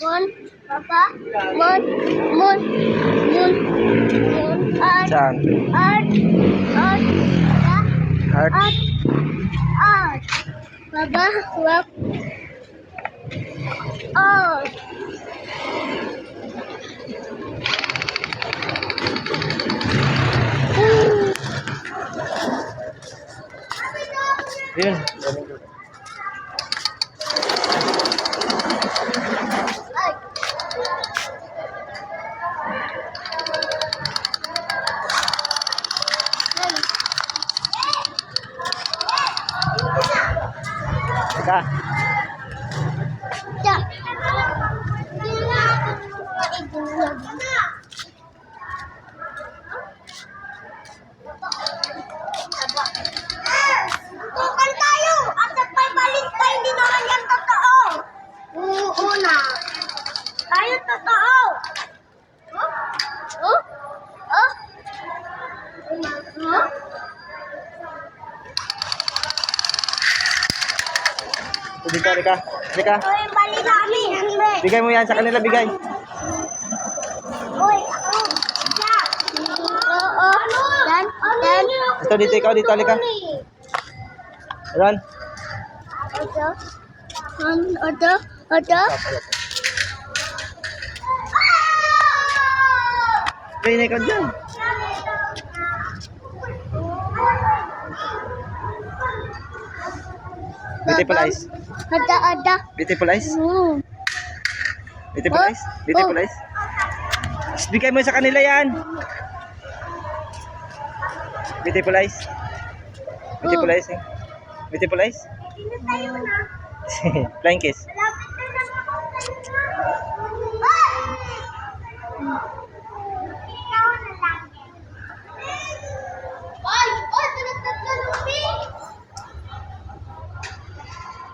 Moon, Papa, Moon, Moon, Moon, Moon, Earth, Saan? Earth, Earth, Heart. Earth, Earth, Papa, Rock, Earth. Yun. Ay. Teka. Ya. Tukan tayo! At nagpapalit ka, hindi naman yan totoo! Oo na. Tayo totoo! Oh? Oh? Oh? Oh? Dito, Teka. Teka. Ito yung bali namin. Bigay mo yan sa kanila, bigay. Uy, ako. Ya. Oo. Yan. Yan. Ito, dito, ikaw, dito, halika. Run. Ito. Ito. Ito. Bigay na ikaw dyan. Beautiful eyes. Ada. Beautiful eyes. Hmm. Beautiful eyes. Beautiful eyes. Shh, bigay mo sa kanila yan. Beautiful eyes. Beautiful eyes. Eh. Beautiful eyes. Flying kiss.